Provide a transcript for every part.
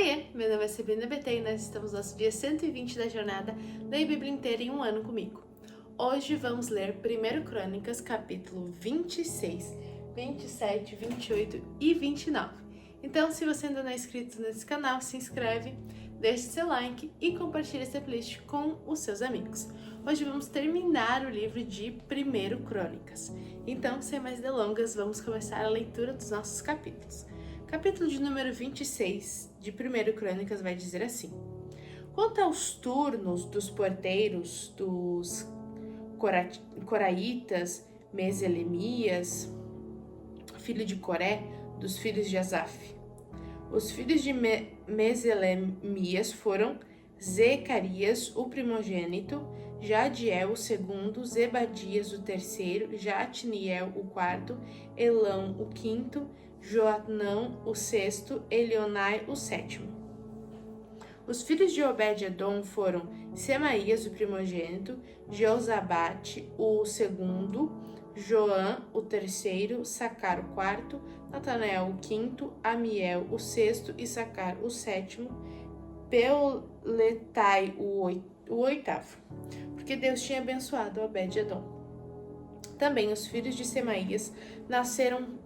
Oiê, meu nome é Sabrina BT e nós estamos no nosso dia 120 da jornada Leia a Bíblia inteira em um ano comigo. Hoje vamos ler 1 Crônicas, capítulo 26, 27, 28 e 29. Então, se você ainda não é inscrito nesse canal, se inscreve, deixe seu like e compartilhe essa playlist com os seus amigos. Hoje vamos terminar o livro de 1 Crônicas. Então, sem mais delongas, vamos começar a leitura dos nossos capítulos. Capítulo de número 26 de 1 Crônicas vai dizer assim: quanto aos turnos dos porteiros, dos coraitas, Meselemias, filho de Coré, dos filhos de Asaf. Os filhos de Meselemias foram Zecarias, o primogênito, Jadiel, o segundo, Zebadias, o terceiro, Jatniel, o quarto, Elão, o quinto, Joanão, o sexto, Elionai, o sétimo. Os filhos de Obed-edom foram Semaías, o primogênito, Josabate, o segundo, Joã, o terceiro, Sacar, o quarto, Natanael, o quinto, Amiel, o sexto, Issacar, o sétimo, Peuletai, o oitavo, porque Deus tinha abençoado Obed-edom. Também os filhos de Semaías nasceram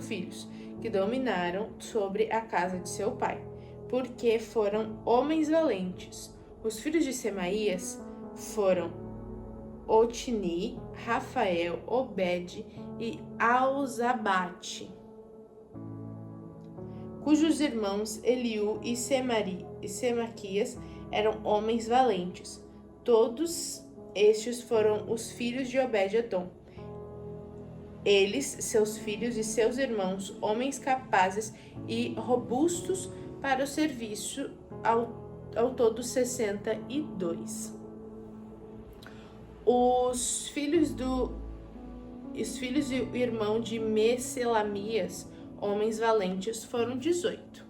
filhos, que dominaram sobre a casa de seu pai, porque foram homens valentes. Os filhos de Semaías foram Otni, Rafael, Obed e Alzabate, cujos irmãos Eliú e Semaquias eram homens valentes. Todos estes foram os filhos de Obed-edom. Eles, seus filhos e seus irmãos, homens capazes e robustos para o serviço, ao todo 62. Os filhos e o irmão de Meselamias, homens valentes, foram 18.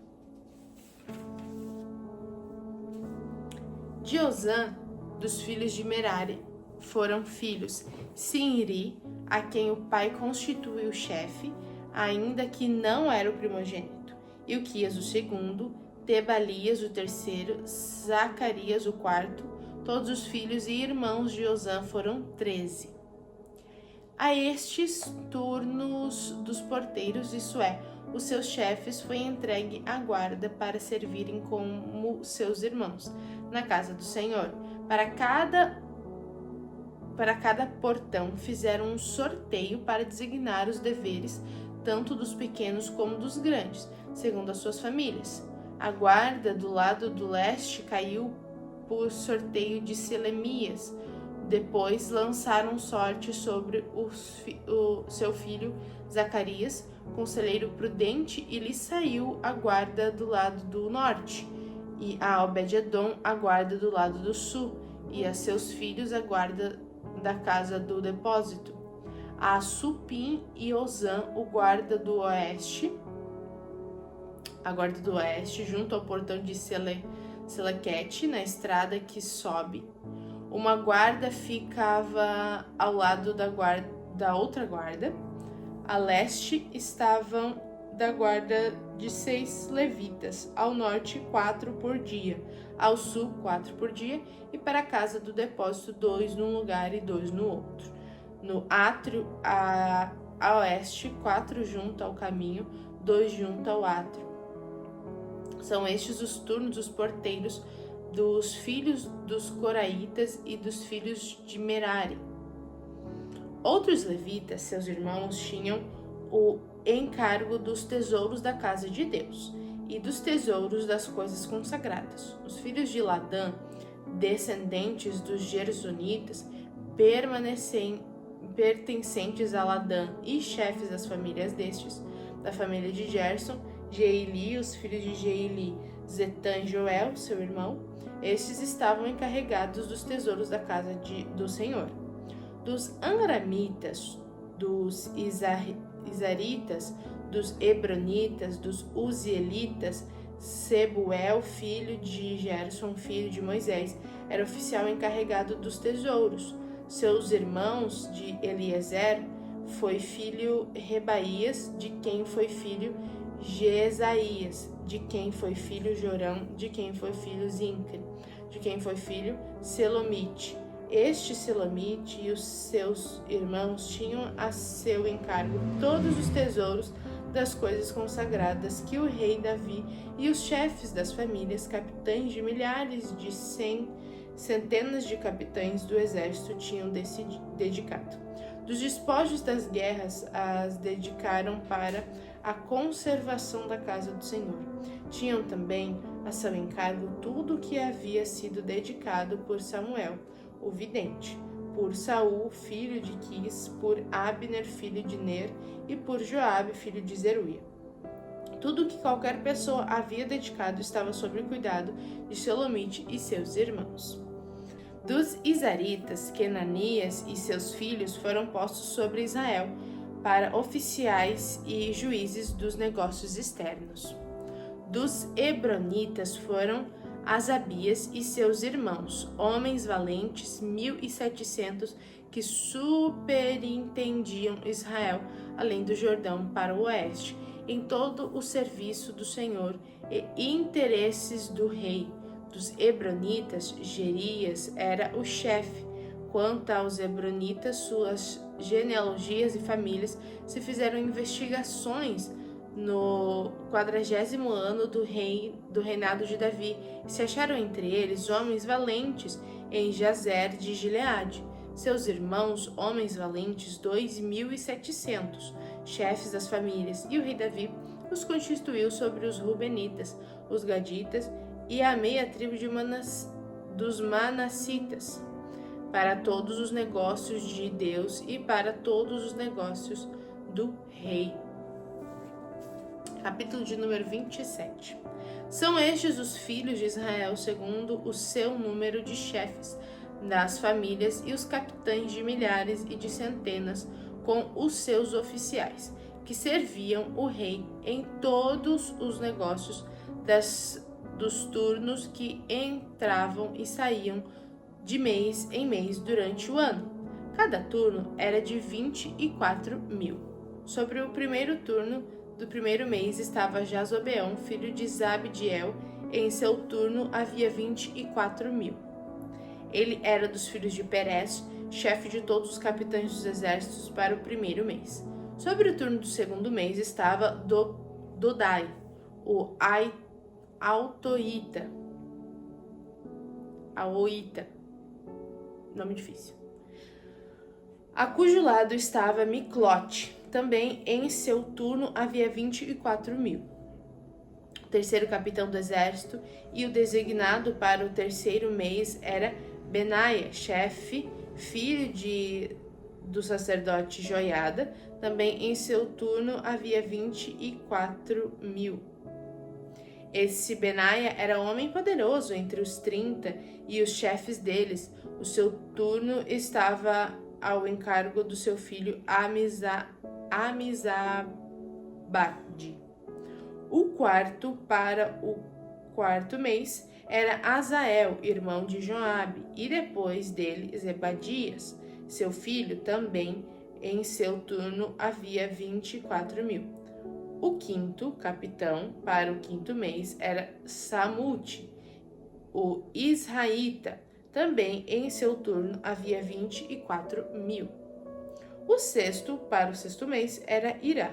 De Ozã, dos filhos de Merari, foram filhos Sinri, a quem o pai constituiu chefe, ainda que não era o primogênito, Ilquias o segundo, Tebalias o terceiro, Zacarias o quarto. Todos os filhos e irmãos de Ozã foram 13. A estes turnos dos porteiros, isso é, os seus chefes, foi entregue a guarda para servirem como seus irmãos, na casa do Senhor. Para cada portão fizeram um sorteio para designar os deveres, tanto dos pequenos como dos grandes, segundo as suas famílias. A guarda do lado do leste caiu por sorteio de Selemias. Depois lançaram sorte sobre o seu filho Zacarias, conselheiro prudente, e lhe saiu a guarda do lado do norte, e a Obed-edom a guarda do lado do sul, e a seus filhos a guarda da casa do depósito, a Supim e Ozã o guarda do oeste, junto ao portão de Selequete, na estrada que sobe. Uma guarda ficava ao lado da outra guarda. A leste estavam da guarda de 6 levitas, ao norte 4 por dia, ao sul 4 por dia, e para a casa do depósito 2 num lugar e 2 no outro. No átrio a oeste 4 junto ao caminho, 2 junto ao átrio. São estes os turnos dos porteiros dos filhos dos coraitas e dos filhos de Merari. Outros levitas, seus irmãos, tinham o encargo dos tesouros da casa de Deus e dos tesouros das coisas consagradas. Os filhos de Ladã, descendentes dos Gersonitas, pertencentes a Ladã e chefes das famílias destes, da família de Gerson, Jeili, os filhos de Jeili, Zetã e Joel, seu irmão, estes estavam encarregados dos tesouros da casa do Senhor. Dos Amramitas, dos Izaritas, dos Hebronitas, dos Uzielitas, Sebuel, filho de Gerson, filho de Moisés, era oficial encarregado dos tesouros. Seus irmãos de Eliezer foi filho Rebaías, de quem foi filho Jesaías, de quem foi filho Jorão, de quem foi filho Zincre, de quem foi filho Selomite. Este Selomite e os seus irmãos tinham a seu encargo todos os tesouros das coisas consagradas que o rei Davi e os chefes das famílias, capitães de milhares de centenas de capitães do exército tinham dedicado. Dos despojos das guerras, as dedicaram para a conservação da casa do Senhor. Tinham também a seu encargo tudo o que havia sido dedicado por Samuel, o vidente, por Saul, filho de Quis, por Abner, filho de Ner, e por Joabe, filho de Zeruia. Tudo o que qualquer pessoa havia dedicado estava sob o cuidado de Selomite e seus irmãos. Dos Izaritas, Kenanias e seus filhos foram postos sobre Israel para oficiais e juízes dos negócios externos. Dos Hebronitas foram Asabias e seus irmãos, homens valentes, 1.700, que superintendiam Israel, além do Jordão para o oeste, em todo o serviço do Senhor e interesses do rei. Dos Hebronitas, Jerias era o chefe. Quanto aos Hebronitas, suas genealogias e famílias, se fizeram investigações no 40º ano do reinado de Davi, e se acharam entre eles homens valentes em Jazer de Gileade. Seus irmãos, homens valentes, 2.700, chefes das famílias, e o rei Davi os constituiu sobre os Rubenitas, os Gaditas e a meia tribo dos Manassitas, para todos os negócios de Deus e para todos os negócios do rei. Capítulo de número 27. São estes os filhos de Israel, segundo o seu número de chefes das famílias e os capitães de milhares e de centenas, com os seus oficiais, que serviam o rei em todos os negócios dos turnos que entravam e saíam de mês em mês durante o ano. Cada turno era de 24.000. Sobre o primeiro turno do primeiro mês estava Jazobeão, filho de Zabdiel. Em seu turno havia 24.000. Ele era dos filhos de Perez, chefe de todos os capitães dos exércitos para o primeiro mês. Sobre o turno do segundo mês estava Dodai, o Aoita, nome difícil, a cujo lado estava Miclote. Também em seu turno havia 24.000. O terceiro capitão do exército e o designado para o terceiro mês era Benaia, chefe, filho do sacerdote Joiada. Também em seu turno havia 24.000. Esse Benaia era homem poderoso entre os 30 e os chefes deles. O seu turno estava ao encargo do seu filho Amizabade. O quarto para o quarto mês era Azael, irmão de Joabe, e depois dele Zebadias, seu filho. Também em seu turno havia 24.000. O quinto capitão para o quinto mês era Samute, o Israelita. Também em seu turno havia 24.000. O sexto para o sexto mês era Irá,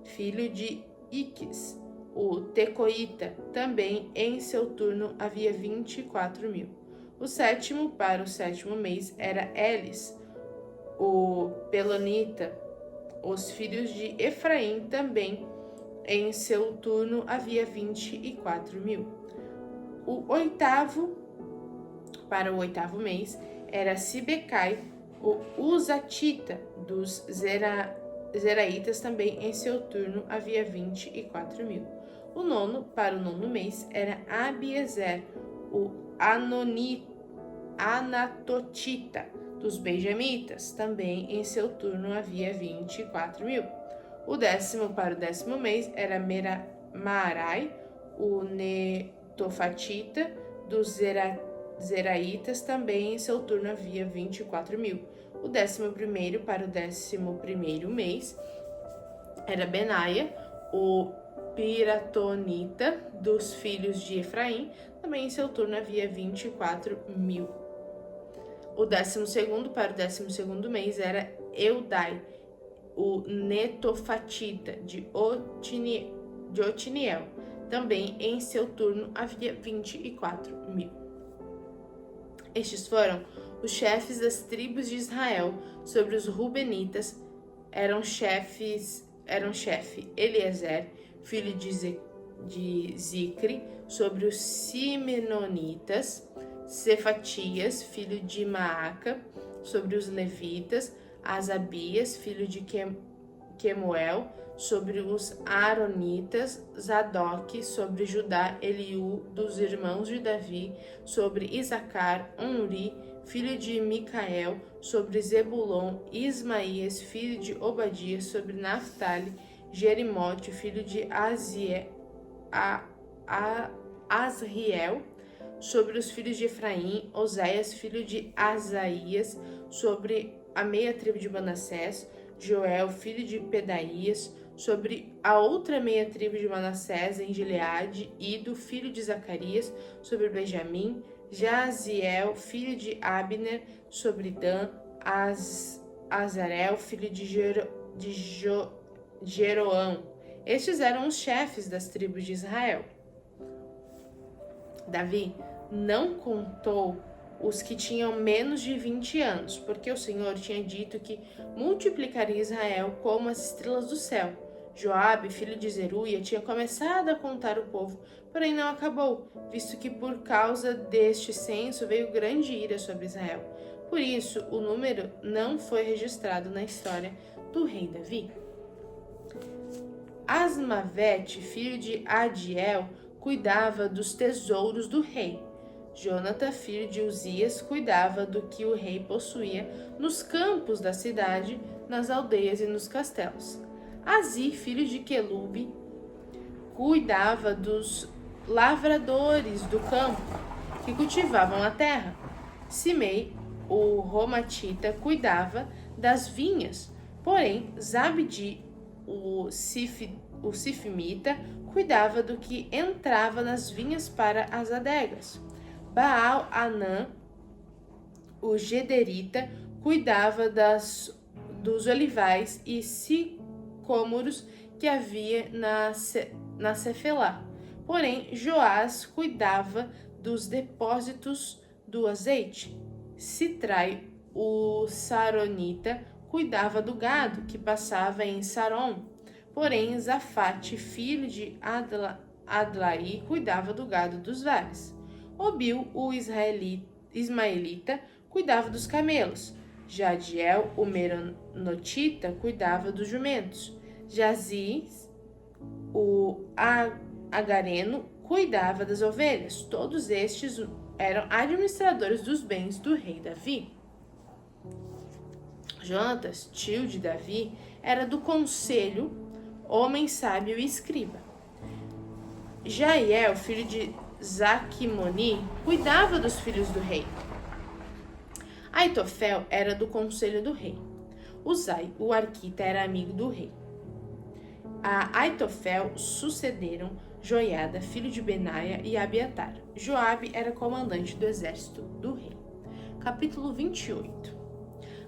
filho de Iques, o Tecoíta. Também em seu turno havia 24.000. O sétimo para o sétimo mês era Elis, o Pelonita. Os filhos de Efraim. Também em seu turno havia 24.000. O oitavo para o oitavo mês era Sibecai, o Uzatita. Dos Zeraitas. Também em seu turno havia 24.000. O nono para o nono mês era Abiezer, o Anatotita. Dos Benjamitas. Também em seu turno havia 24.000. O décimo para o décimo mês era Maarai, o Netofatita. Dos Zeraitas. Também em seu turno havia 24.000. O 11º para o 11º mês era Benaia, o piratonita dos filhos de Efraim, também em seu turno havia 24.000. O 12º para o 12º mês era Eudai, o netofatita de Otiniel, também em seu turno havia 24.000. Estes foram os chefes das tribos de Israel. Sobre os Rubenitas eram chefe Eliezer, filho de Zicre. Sobre os Simenonitas, Cefatias, filho de Maaca. Sobre os levitas, Asabias, filho de Quemuel. Sobre os Aaronitas, Zadok. Sobre Judá, Eliú, dos irmãos de Davi. Sobre Isacar, Onri, filho de Micael. Sobre Zebulon, Ismaías, filho de Obadias. Sobre Naftali, Jerimote, filho de Asriel. Sobre os filhos de Efraim, Oséias, filho de Asaías. Sobre a meia tribo de Manassés, Joel, filho de Pedaías. Sobre a outra meia tribo de Manassés, em Gileade, Ido, filho de Zacarias. Sobre Benjamim, Jaziel, filho de Abner. Sobre Dan, Azarel, filho de Jeroão. Estes eram os chefes das tribos de Israel. Davi não contou os que tinham menos de 20 anos, porque o Senhor tinha dito que multiplicaria Israel como as estrelas do céu. Joabe, filho de Zeruia, tinha começado a contar o povo, porém não acabou, visto que por causa deste censo veio grande ira sobre Israel. Por isso, o número não foi registrado na história do rei Davi. Asmavete, filho de Adiel, cuidava dos tesouros do rei. Jonatã, filho de Uzias, cuidava do que o rei possuía nos campos da cidade, nas aldeias e nos castelos. Azi, filho de Quelube, cuidava dos lavradores do campo que cultivavam a terra. Simei, o Romatita, cuidava das vinhas, porém Zabdi, o Sifimita, cuidava do que entrava nas vinhas para as adegas. Baal-Anã, o Gederita, cuidava dos olivais e sicômoros que havia na Cefelá. Porém, Joás cuidava dos depósitos do azeite. Sitrai, o Saronita, cuidava do gado que passava em Saron. Porém, Zafate, filho de Adlai, cuidava do gado dos vales. Obil, o Ismaelita, cuidava dos camelos. Jadiel, o Meronotita, cuidava dos jumentos. Jaziz, o Agareno, cuidava das ovelhas. Todos estes eram administradores dos bens do rei Davi. Jonatas, tio de Davi, era do conselho, homem sábio e escriba. Jaiel, filho de Zaquimoni, cuidava dos filhos do rei. Aitofel era do conselho do rei. Uzai, o arquita, era amigo do rei. A Aitofel sucederam Joiada, filho de Benaia, e Abiatar. Joabe era comandante do exército do rei. Capítulo 28.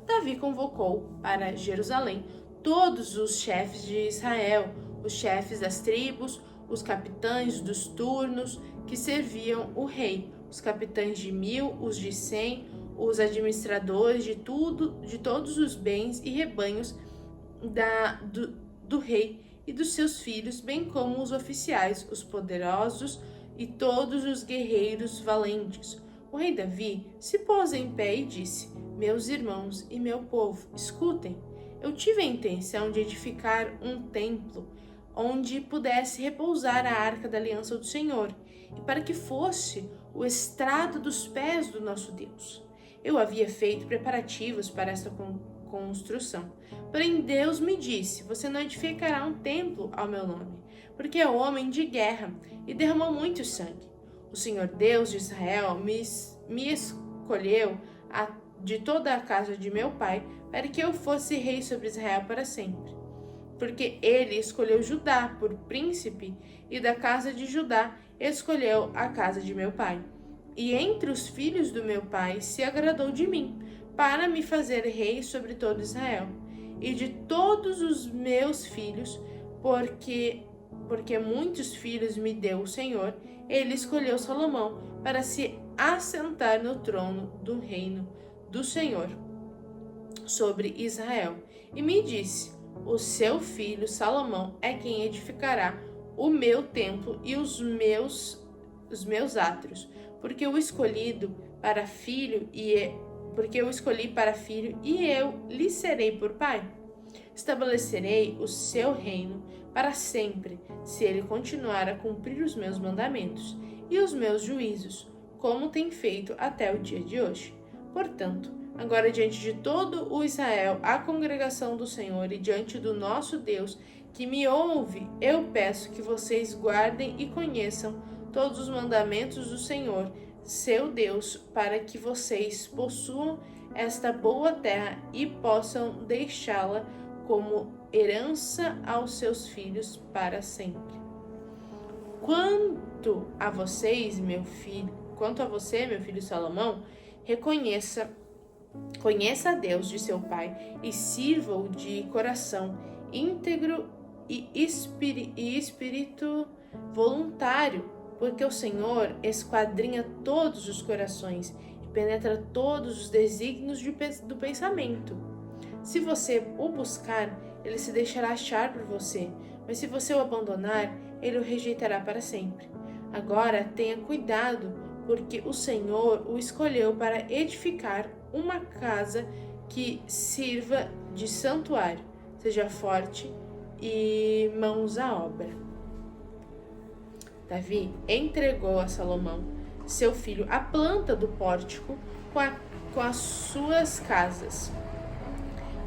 Davi convocou para Jerusalém todos os chefes de Israel, os chefes das tribos, os capitães dos turnos que serviam o rei, os capitães de 1000, os de 100, os administradores de todos os bens e rebanhos do rei e dos seus filhos, bem como os oficiais, os poderosos e todos os guerreiros valentes. O rei Davi se pôs em pé e disse: Meus irmãos e meu povo, escutem. Eu tive a intenção de edificar um templo onde pudesse repousar a arca da aliança do Senhor e para que fosse o estrado dos pés do nosso Deus. Eu havia feito preparativos para esta construção. Porém, Deus me disse: Você não edificará um templo ao meu nome, porque é homem de guerra e derramou muito sangue. O Senhor Deus de Israel me escolheu de toda a casa de meu pai para que eu fosse rei sobre Israel para sempre. porque ele escolheu Judá por príncipe, e da casa de Judá escolheu a casa de meu pai. E entre os filhos do meu pai se agradou de mim, para me fazer rei sobre todo Israel. E de todos os meus filhos, porque muitos filhos me deu o Senhor, ele escolheu Salomão para se assentar no trono do reino do Senhor sobre Israel. E me disse: o seu filho Salomão é quem edificará o meu templo e os meus átrios, porque eu escolhi para filho e eu lhe serei por pai. Estabelecerei o seu reino para sempre, se ele continuar a cumprir os meus mandamentos e os meus juízos, como tem feito até o dia de hoje. Portanto, agora diante de todo o Israel, a congregação do Senhor, e diante do nosso Deus, que me ouve, eu peço que vocês guardem e conheçam todos os mandamentos do Senhor, seu Deus, para que vocês possuam esta boa terra e possam deixá-la como herança aos seus filhos para sempre. Quanto a você, meu filho Salomão, conheça a Deus de seu pai e sirva-o de coração íntegro e espírito voluntário, porque o Senhor esquadrinha todos os corações e penetra todos os desígnios do pensamento. Se você o buscar, ele se deixará achar por você, mas se você o abandonar, ele o rejeitará para sempre. Agora tenha cuidado, porque o Senhor o escolheu para edificar uma casa que sirva de santuário. Seja forte e mãos à obra. Davi entregou a Salomão, seu filho, a planta do pórtico com as suas casas,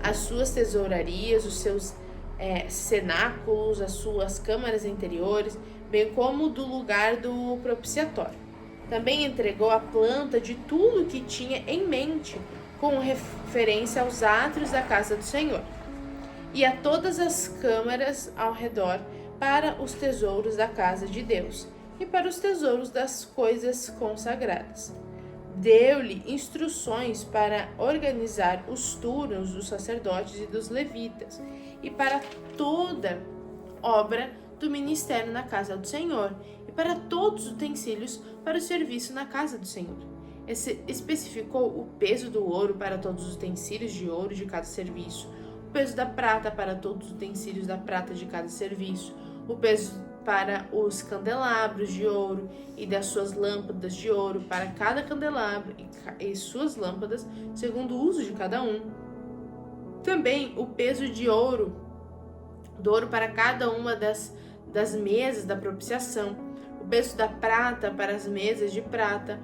as suas tesourarias, os seus cenáculos, as suas câmaras interiores, bem como do lugar do propiciatório. Também entregou a planta de tudo que tinha em mente, com referência aos átrios da casa do Senhor, e a todas as câmaras ao redor, para os tesouros da casa de Deus, e para os tesouros das coisas consagradas. Deu-lhe instruções para organizar os turnos dos sacerdotes e dos levitas, e para toda obra do ministério na casa do Senhor, e para todos os utensílios para o serviço na casa do Senhor. Especificou o peso do ouro para todos os utensílios de ouro de cada serviço, o peso da prata para todos os utensílios da prata de cada serviço, o peso para os candelabros de ouro e das suas lâmpadas de ouro para cada candelabro e suas lâmpadas, segundo o uso de cada um. Também o peso do ouro para cada uma das mesas da propiciação, o peso da prata para as mesas de prata,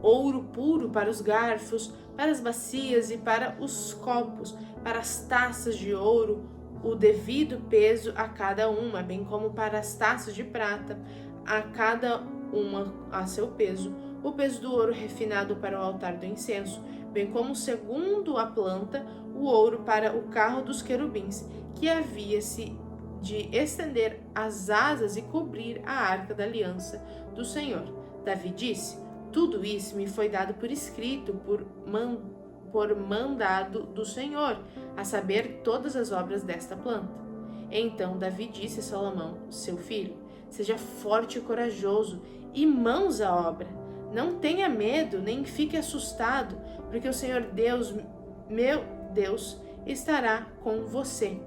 ouro puro para os garfos, para as bacias e para os copos, para as taças de ouro, o devido peso a cada uma, bem como para as taças de prata, a cada uma a seu peso, o peso do ouro refinado para o altar do incenso, bem como, segundo a planta, o ouro para o carro dos querubins, que havia-se de estender as asas e cobrir a arca da aliança do Senhor. Davi disse: tudo isso me foi dado por escrito, por mandado do Senhor, a saber, todas as obras desta planta. Então Davi disse a Salomão, seu filho: seja forte e corajoso, e mãos à obra. Não tenha medo, nem fique assustado, porque o Senhor Deus, meu Deus, estará com você.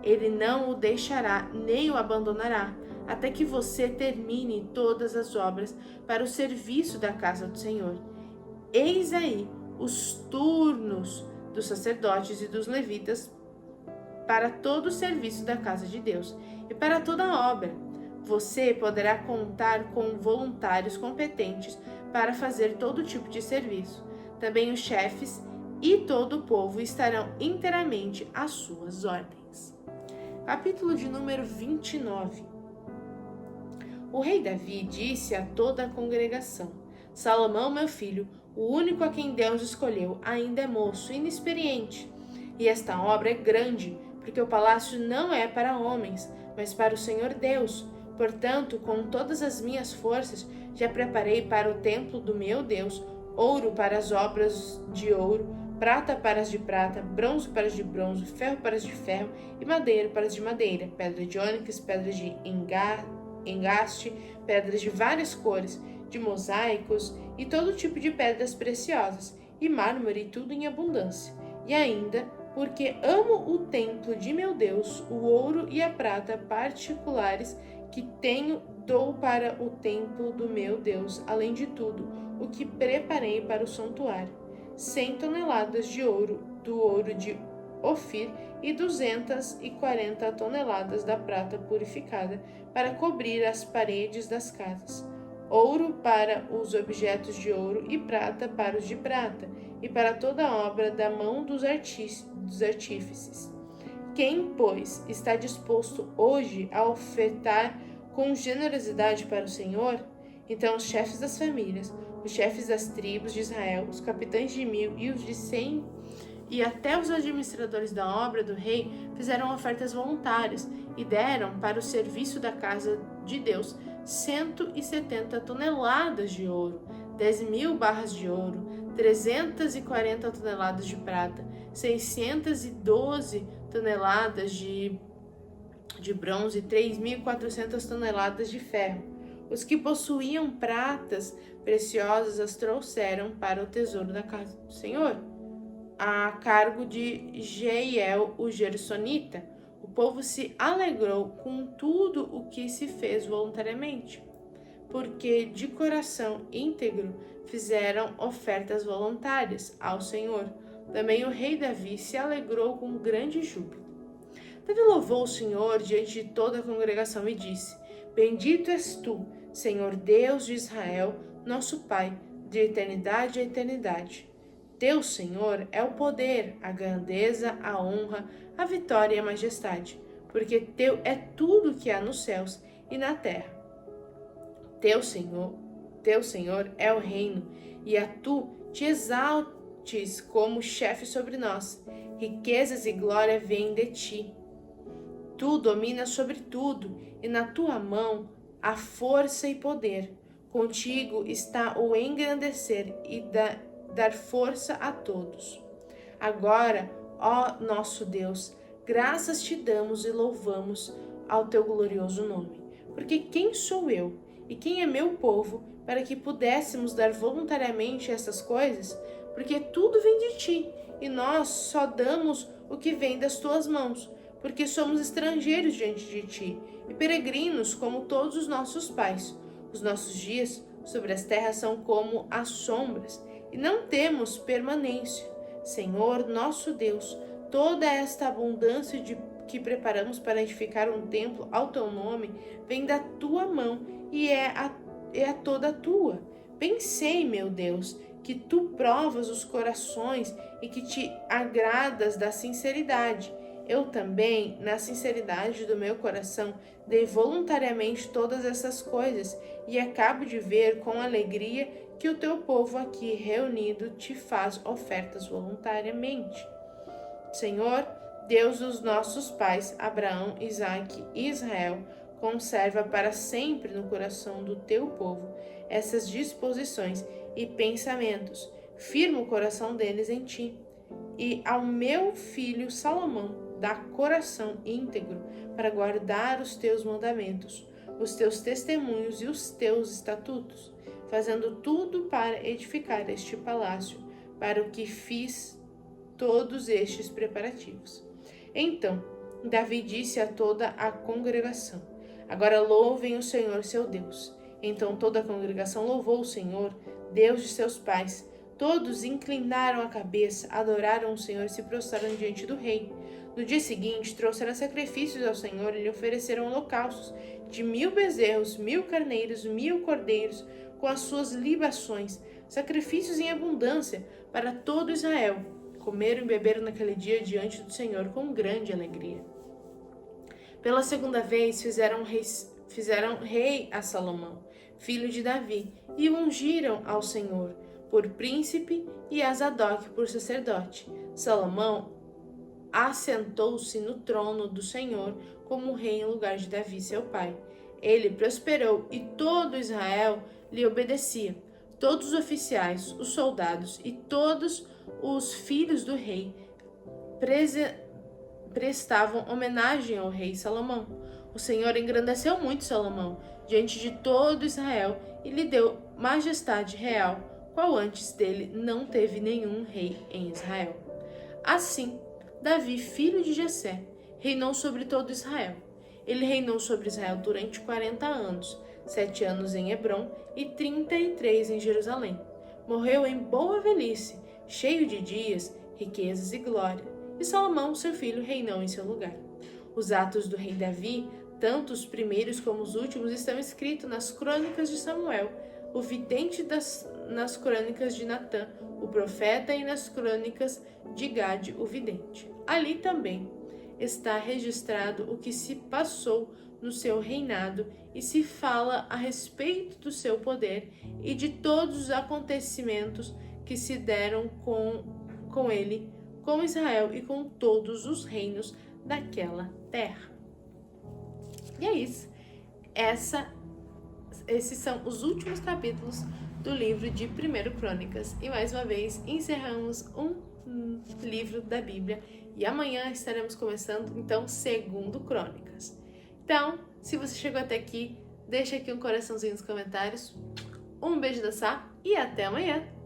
Ele não o deixará, nem o abandonará, até que você termine todas as obras para o serviço da casa do Senhor. Eis aí os turnos dos sacerdotes e dos levitas para todo o serviço da casa de Deus e para toda a obra. Você poderá contar com voluntários competentes para fazer todo tipo de serviço. Também os chefes e todo o povo estarão inteiramente às suas ordens. Capítulo de número 29. O rei Davi disse a toda a congregação: Salomão, meu filho, o único a quem Deus escolheu, ainda é moço, inexperiente, e esta obra é grande, porque o palácio não é para homens, mas para o Senhor Deus. Portanto, com todas as minhas forças, já preparei para o templo do meu Deus ouro para as obras de ouro, prata para as de prata, bronze para as de bronze, ferro para as de ferro e madeira para as de madeira, pedra de ônix, pedra de engaste, pedras de várias cores, de mosaicos e todo tipo de pedras preciosas, e mármore e tudo em abundância. E ainda, porque amo o templo de meu Deus, o ouro e a prata particulares que tenho dou para o templo do meu Deus, além de tudo, o que preparei para o santuário. 100 toneladas de ouro, do ouro de Ofir, e 240 toneladas da prata purificada, para cobrir as paredes das casas. Ouro para os objetos de ouro e prata para os de prata, e para toda a obra da mão dos artífices. Quem, pois, está disposto hoje a ofertar com generosidade para o Senhor? Então os chefes das famílias, os chefes das tribos de Israel, os capitães de 1000 e os de 100, e até os administradores da obra do rei fizeram ofertas voluntárias e deram para o serviço da casa de Deus 170 toneladas de ouro, 10.000 barras de ouro, 340 toneladas de prata, 612 toneladas de bronze e 3.400 toneladas de ferro. Os que possuíam pratas preciosas as trouxeram para o tesouro da casa do Senhor, a cargo de Jeiel, o gersonita. O povo se alegrou com tudo o que se fez voluntariamente, porque de coração íntegro fizeram ofertas voluntárias ao Senhor. Também o rei Davi se alegrou com grande júbilo. Davi louvou o Senhor diante de toda a congregação e disse: Bendito és tu, Senhor Deus de Israel, nosso Pai, de eternidade a eternidade. Teu, Senhor, é o poder, a grandeza, a honra, a vitória e a majestade, porque teu é tudo que há nos céus e na terra. Teu, Senhor, é o reino, e a tu te exaltes como chefe sobre nós. Riquezas e glória vêm de ti. Tu dominas sobre tudo, e na tua mão há força e poder. Contigo está o engrandecer e dar força a todos. Agora, ó nosso Deus, graças te damos e louvamos ao teu glorioso nome. Porque quem sou eu e quem é meu povo para que pudéssemos dar voluntariamente essas coisas? Porque tudo vem de ti, e nós só damos o que vem das tuas mãos, porque somos estrangeiros diante de ti e peregrinos como todos os nossos pais. Os nossos dias sobre as terras são como as sombras, e não temos permanência. Senhor, nosso Deus, toda esta abundância que preparamos para edificar um templo ao teu nome vem da tua mão e é toda tua. Bem sei, meu Deus, que tu provas os corações e que te agradas da sinceridade. Eu também, na sinceridade do meu coração, dei voluntariamente todas essas coisas e acabo de ver com alegria que o teu povo aqui reunido te faz ofertas voluntariamente. Senhor, Deus dos nossos pais, Abraão, Isaque e Israel, conserva para sempre no coração do teu povo essas disposições e pensamentos. Firma o coração deles em ti. E ao meu filho Salomão, dá coração íntegro para guardar os teus mandamentos, os teus testemunhos e os teus estatutos, fazendo tudo para edificar este palácio, para o que fiz todos estes preparativos. Então Davi disse a toda a congregação: Agora louvem o Senhor seu Deus. Então toda a congregação louvou o Senhor, Deus de seus pais. Todos inclinaram a cabeça, adoraram o Senhor e se prostraram diante do rei. No dia seguinte, trouxeram sacrifícios ao Senhor e lhe ofereceram holocaustos de 1000 bezerros, 1000 carneiros, 1000 cordeiros, com as suas libações, sacrifícios em abundância para todo Israel. Comeram e beberam naquele dia diante do Senhor com grande alegria. Pela segunda vez fizeram rei a Salomão, filho de Davi, e o ungiram ao Senhor por príncipe e a Zadok por sacerdote. Salomão assentou-se no trono do Senhor como rei em lugar de Davi, seu pai. Ele prosperou e todo Israel lhe obedecia. Todos os oficiais, os soldados e todos os filhos do rei prestavam homenagem ao rei Salomão. O Senhor engrandeceu muito Salomão diante de todo Israel e lhe deu majestade real, qual antes dele não teve nenhum rei em Israel. Assim, Davi, filho de Jessé, reinou sobre todo Israel. Ele reinou sobre Israel durante 40 anos, 7 anos em Hebrom e 33 em Jerusalém. Morreu em boa velhice, cheio de dias, riquezas e glória. E Salomão, seu filho, reinou em seu lugar. Os atos do rei Davi, tanto os primeiros como os últimos, estão escritos nas crônicas de Samuel, o vidente nas crônicas de Natã, o profeta, e nas crônicas de Gade, o vidente. Ali também está registrado o que se passou no seu reinado e se fala a respeito do seu poder e de todos os acontecimentos que se deram com ele, com Israel e com todos os reinos daquela terra. E é isso. Esses são os últimos capítulos do livro de 1 Crônicas. E mais uma vez encerramos um livro da Bíblia. E amanhã estaremos começando, então, 2 Crônicas. Então, se você chegou até aqui, deixa aqui um coraçãozinho nos comentários. Um beijo da Sá e até amanhã!